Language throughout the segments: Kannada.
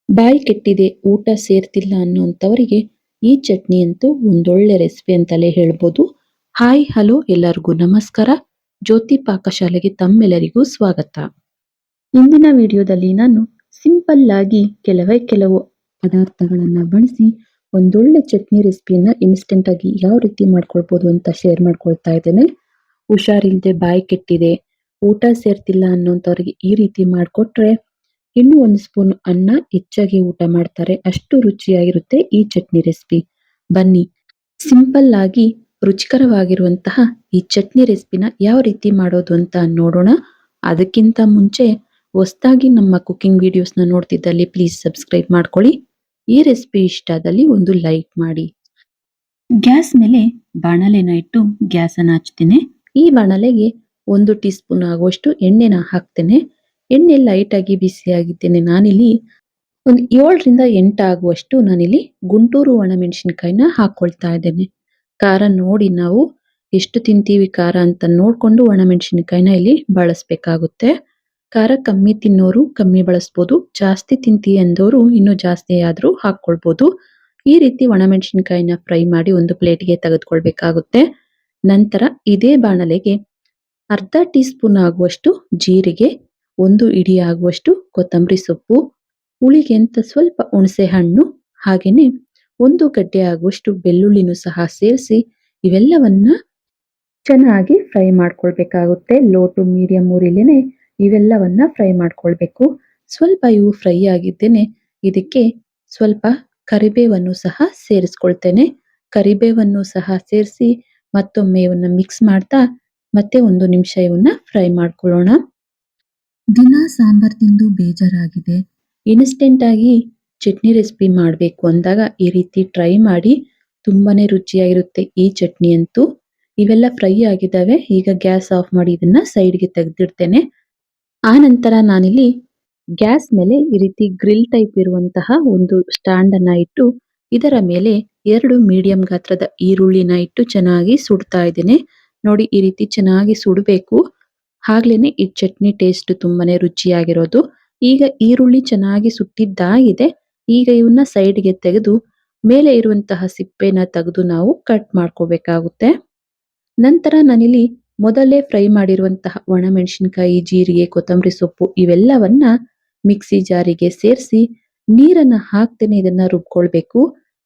ಬಾಯಿ ಕೆಟ್ಟಿದೆ ಊಟ ಸೇರ್ತಿಲ್ಲ ಅನ್ನೋಂಥವರಿಗೆ ಈ ಚಟ್ನಿ ಅಂತೂ ಒಂದೊಳ್ಳೆ ರೆಸಿಪಿ ಅಂತಲೇ ಹೇಳ್ಬೋದು. ಹಾಯ್ ಹಲೋ ಎಲ್ಲರಿಗೂ ನಮಸ್ಕಾರ. ಜ್ಯೋತಿ ಪಾಕಶಾಲೆಗೆ ತಮ್ಮೆಲ್ಲರಿಗೂ ಸ್ವಾಗತ. ಇಂದಿನ ವಿಡಿಯೋದಲ್ಲಿ ನಾನು ಸಿಂಪಲ್ ಆಗಿ ಕೆಲವು ಪದಾರ್ಥಗಳನ್ನ ಬಳಸಿ ಒಂದೊಳ್ಳೆ ಚಟ್ನಿ ರೆಸಿಪಿಯನ್ನ ಇನ್ಸ್ಟೆಂಟ್ ಆಗಿ ಯಾವ ರೀತಿ ಮಾಡ್ಕೊಳ್ಬೋದು ಅಂತ ಶೇರ್ ಮಾಡ್ಕೊಳ್ತಾ ಇದ್ದೇನೆ. ಹುಷಾರಿಲ್ಲದೆ ಬಾಯಿ ಕೆಟ್ಟಿದೆ, ಊಟ ಸೇರ್ತಿಲ್ಲ ಅನ್ನೋಂಥವ್ರಿಗೆ ಈ ರೀತಿ ಮಾಡಿಕೊಟ್ರೆ ಇನ್ನು ಒಂದು ಸ್ಪೂನ್ ಅನ್ನ ಹೆಚ್ಚಾಗಿ ಊಟ ಮಾಡ್ತಾರೆ. ಅಷ್ಟು ರುಚಿಯಾಗಿರುತ್ತೆ ಈ ಚಟ್ನಿ ರೆಸಿಪಿ. ಬನ್ನಿ ಸಿಂಪಲ್ ಆಗಿ ರುಚಿಕರವಾಗಿರುವಂತಹ ಈ ಚಟ್ನಿ ರೆಸಿಪಿನ ಯಾವ ರೀತಿ ಮಾಡೋದು ಅಂತ ನೋಡೋಣ. ಅದಕ್ಕಿಂತ ಮುಂಚೆ ಹೊಸದಾಗಿ ನಮ್ಮ ಕುಕಿಂಗ್ ವಿಡಿಯೋಸ್ನ ನೋಡ್ತಿದ್ದಲ್ಲಿ ಪ್ಲೀಸ್ ಸಬ್ಸ್ಕ್ರೈಬ್ ಮಾಡ್ಕೊಳ್ಳಿ. ಈ ರೆಸಿಪಿ ಇಷ್ಟ ಆದಲ್ಲಿ ಒಂದು ಲೈಕ್ ಮಾಡಿ. ಗ್ಯಾಸ್ ಮೇಲೆ ಬಾಣಲೆನ ಇಟ್ಟು ಗ್ಯಾಸ್ ಅನ್ನ ಹಚ್ತೇನೆ. ಈ ಬಾಣಲೆಗೆ 1 ಟೀ ಸ್ಪೂನ್ ಆಗುವಷ್ಟು ಎಣ್ಣೆನ ಹಾಕ್ತೇನೆ. ಎಣ್ಣೆ ಲೈಟ್ ಆಗಿ ಬಿಸಿಯಾಗಿದ್ದೇನೆ. ನಾನಿಲ್ಲಿ ಒಂದು 7ರಿಂದ 8 ಆಗುವಷ್ಟು ನಾನಿಲ್ಲಿ ಗುಂಟೂರು ಒಣಮೆಣಸಿನಕಾಯಿನ ಹಾಕೊಳ್ತಾ ಇದ್ದೇನೆ. ಖಾರ ನೋಡಿ ನಾವು ಎಷ್ಟು ತಿಂತೀವಿ ಖಾರ ಅಂತ ನೋಡ್ಕೊಂಡು ಒಣಮೆಣಸಿನಕಾಯಿನ ಇಲ್ಲಿ ಬಳಸಬೇಕಾಗುತ್ತೆ. ಖಾರ ಕಮ್ಮಿ ತಿನ್ನೋರು ಕಮ್ಮಿ ಬಳಸ್ಬೋದು, ಜಾಸ್ತಿ ತಿಂತೀವಿ ಅಂದವರು ಇನ್ನೂ ಜಾಸ್ತಿ ಆದ್ರೂ ಹಾಕೊಳ್ಬೋದು. ಈ ರೀತಿ ಒಣಮೆಣಸಿನಕಾಯಿನ ಫ್ರೈ ಮಾಡಿ ಒಂದು ಪ್ಲೇಟ್ಗೆ ತೆಗೆದುಕೊಳ್ಬೇಕಾಗುತ್ತೆ. ನಂತರ ಇದೇ ಬಾಣಲೆಗೆ ಅರ್ಧ ಟೀ ಸ್ಪೂನ್ ಆಗುವಷ್ಟು ಜೀರಿಗೆ, 1 ಇಡಿ ಆಗುವಷ್ಟು ಕೊತ್ತಂಬರಿ ಸೊಪ್ಪು, ಹುಳಿಗೆ ಅಂತ ಸ್ವಲ್ಪ ಹುಣಸೆ ಹಣ್ಣು, ಹಾಗೇನೆ 1 ಗಡ್ಡೆ ಆಗುವಷ್ಟು ಬೆಳ್ಳುಳ್ಳಿನೂ ಸಹ ಸೇರಿಸಿ ಇವೆಲ್ಲವನ್ನ ಚೆನ್ನಾಗಿ ಫ್ರೈ ಮಾಡ್ಕೊಳ್ಬೇಕಾಗುತ್ತೆ. ಲೋ ಟು ಮೀಡಿಯಂ ಊರಿಲೇನೆ ಇವೆಲ್ಲವನ್ನ ಫ್ರೈ ಮಾಡ್ಕೊಳ್ಬೇಕು. ಸ್ವಲ್ಪ ಇವು ಫ್ರೈ ಆಗಿದ್ದೇನೆ ಇದಕ್ಕೆ ಸ್ವಲ್ಪ ಕರಿಬೇವನ್ನು ಸಹ ಸೇರಿಸ್ಕೊಳ್ತೇನೆ. ಕರಿಬೇವನ್ನು ಸಹ ಸೇರಿಸಿ ಮತ್ತೊಮ್ಮೆ ಇವನ್ನ ಮಿಕ್ಸ್ ಮಾಡ್ತಾ ಮತ್ತೆ 1 ನಿಮಿಷ ಇವನ್ನ ಫ್ರೈ ಮಾಡ್ಕೊಳ್ಳೋಣ. ದಿನ ಸಾಂಬಾರ್ ತಿಂದು ಬೇಜಾರಾಗಿದೆ, ಇನ್ಸ್ಟೆಂಟ್ ಆಗಿ ಚಟ್ನಿ ರೆಸಿಪಿ ಮಾಡಬೇಕು ಅಂದಾಗ ಈ ರೀತಿ ಟ್ರೈ ಮಾಡಿ. ತುಂಬಾನೇ ರುಚಿಯಾಗಿರುತ್ತೆ ಈ ಚಟ್ನಿ ಅಂತೂ. ಇವೆಲ್ಲ ಫ್ರೈ ಆಗಿದ್ದಾವೆ. ಈಗ ಗ್ಯಾಸ್ ಆಫ್ ಮಾಡಿ ಇದನ್ನ ಸೈಡ್ಗೆ ತೆಗೆದಿಡ್ತೇನೆ. ಆ ನಂತರ ನಾನಿಲ್ಲಿ ಗ್ಯಾಸ್ ಮೇಲೆ ಈ ರೀತಿ ಗ್ರಿಲ್ ಟೈಪ್ ಇರುವಂತಹ ಒಂದು ಸ್ಟ್ಯಾಂಡ್ ಅನ್ನ ಇಟ್ಟು ಇದರ ಮೇಲೆ 2 ಮೀಡಿಯಂ ಗಾತ್ರದ ಈರುಳ್ಳಿನ ಇಟ್ಟು ಚೆನ್ನಾಗಿ ಸುಡ್ತಾ ಇದ್ದೇನೆ. ನೋಡಿ ಈ ರೀತಿ ಚೆನ್ನಾಗಿ ಸುಡಬೇಕು. ಆಗ್ಲೇನೆ ಈ ಚಟ್ನಿ ಟೇಸ್ಟ್ ತುಂಬಾನೇ ರುಚಿಯಾಗಿರೋದು. ಈಗ ಈರುಳ್ಳಿ ಚೆನ್ನಾಗಿ ಸುಟ್ಟಿದ್ದಾಗಿದೆ. ಈಗ ಇವನ್ನ ಸೈಡ್ಗೆ ತೆಗೆದು ಮೇಲೆ ಇರುವಂತಹ ಸಿಪ್ಪೆನ ತೆಗೆದು ನಾವು ಕಟ್ ಮಾಡ್ಕೋಬೇಕಾಗುತ್ತೆ. ನಂತರ ನಾನಿಲ್ಲಿ ಮೊದಲೇ ಫ್ರೈ ಮಾಡಿರುವಂತಹ ಒಣಮೆಣಸಿನಕಾಯಿ, ಜೀರಿಗೆ, ಕೊತ್ತಂಬರಿ ಸೊಪ್ಪು ಇವೆಲ್ಲವನ್ನ ಮಿಕ್ಸಿ ಜಾರಿಗೆ ಸೇರಿಸಿ ನೀರನ್ನ ಹಾಕ್ತೇನೆ ಇದನ್ನ ರುಬ್ಕೊಳ್ಬೇಕು.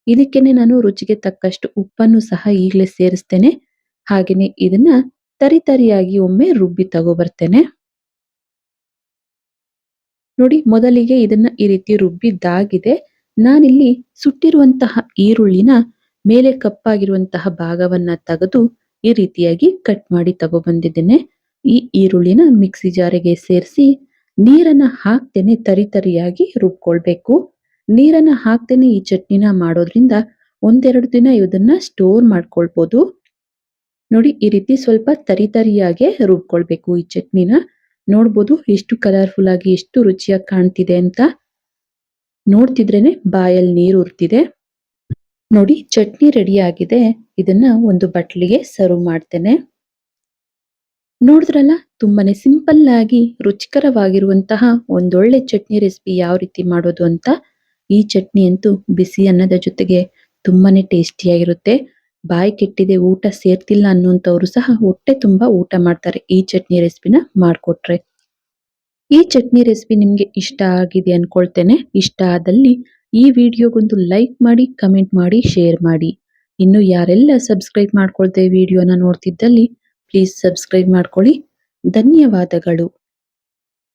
ಇದಕ್ಕೇನೆ ನಾನು ರುಚಿಗೆ ತಕ್ಕಷ್ಟು ಉಪ್ಪನ್ನು ಸಹ ಈಗಲೇ ಸೇರಿಸ್ತೇನೆ. ಹಾಗೇನೆ ಇದನ್ನ ತರಿಯಾಗಿ ಒಮ್ಮೆ ರುಬ್ಬಿ ತಗೋಬರ್ತೇನೆ. ನೋಡಿ ಮೊದಲಿಗೆ ಇದನ್ನ ಈ ರೀತಿ ರುಬ್ಬಿದ್ದಾಗಿದೆ. ನಾನಿಲ್ಲಿ ಸುಟ್ಟಿರುವಂತಹ ಈರುಳ್ಳಿನ ಮೇಲೆ ಕಪ್ಪಾಗಿರುವಂತಹ ಭಾಗವನ್ನ ತೆಗೆದು ಈ ರೀತಿಯಾಗಿ ಕಟ್ ಮಾಡಿ ತಗೊಬಂದಿದ್ದೇನೆ. ಈ ಈರುಳ್ಳಿನ ಮಿಕ್ಸಿ ಜಾರಿಗೆ ಸೇರಿಸಿ ನೀರನ್ನ ಹಾಕ್ತೇನೆ ತರಿಯಾಗಿ ರುಬ್ಕೊಳ್ಬೇಕು. ನೀರನ್ನ ಹಾಕ್ತೇನೆ ಈ ಚಟ್ನಿನ ಮಾಡೋದ್ರಿಂದ 1-2 ದಿನ ಇದನ್ನ ಸ್ಟೋರ್ ಮಾಡ್ಕೊಳ್ಬೋದು. ನೋಡಿ ಈ ರೀತಿ ಸ್ವಲ್ಪ ತರಿಯಾಗಿ ರುಬ್ಕೊಳ್ಬೇಕು ಈ ಚಟ್ನಿನ. ನೋಡ್ಬೋದು ಎಷ್ಟು ಕಲರ್ಫುಲ್ ಆಗಿ ಎಷ್ಟು ರುಚಿಯಾಗಿ ಕಾಣ್ತಿದೆ ಅಂತ. ನೋಡ್ತಿದ್ರೇನೆ ಬಾಯಲ್ಲಿ ನೀರು ಉರ್ತಿದೆ. ನೋಡಿ ಚಟ್ನಿ ರೆಡಿ ಆಗಿದೆ. ಇದನ್ನ ಒಂದು ಬಟ್ಲಿಗೆ ಸರ್ವ್ ಮಾಡ್ತೇನೆ. ನೋಡಿದ್ರಲ್ಲ ತುಂಬಾನೇ ಸಿಂಪಲ್ ಆಗಿ ರುಚಿಕರವಾಗಿರುವಂತಹ ಒಂದೊಳ್ಳೆ ಚಟ್ನಿ ರೆಸಿಪಿ ಯಾವ ರೀತಿ ಮಾಡೋದು ಅಂತ. ಈ ಚಟ್ನಿ ಅಂತೂ ಬಿಸಿ ಅನ್ನದ ಜೊತೆಗೆ ತುಂಬಾನೇ ಟೇಸ್ಟಿಯಾಗಿರುತ್ತೆ. ಬಾಯಿ ಕೆಟ್ಟಿದೆ ಊಟ ಸೇರ್ತಿಲ್ಲ ಅನ್ನುವಂಥವ್ರು ಸಹ ಹೊಟ್ಟೆ ತುಂಬಾ ಊಟ ಮಾಡ್ತಾರೆ ಈ ಚಟ್ನಿ ರೆಸಿಪಿನ ಮಾಡ್ಕೊಟ್ರೆ. ಈ ಚಟ್ನಿ ರೆಸಿಪಿ ನಿಮ್ಗೆ ಇಷ್ಟ ಆಗಿದೆ ಅನ್ಕೊಳ್ತೇನೆ. ಇಷ್ಟ ಆದಲ್ಲಿ ಈ ವಿಡಿಯೋಗೊಂದು ಲೈಕ್ ಮಾಡಿ, ಕಮೆಂಟ್ ಮಾಡಿ, ಶೇರ್ ಮಾಡಿ. ಇನ್ನು ಯಾರೆಲ್ಲ ಸಬ್ಸ್ಕ್ರೈಬ್ ಮಾಡ್ಕೊಳ್ದೆ ವಿಡಿಯೋನ ನೋಡ್ತಿದ್ದಲ್ಲಿ ಪ್ಲೀಸ್ ಸಬ್ಸ್ಕ್ರೈಬ್ ಮಾಡ್ಕೊಳ್ಳಿ. ಧನ್ಯವಾದಗಳು.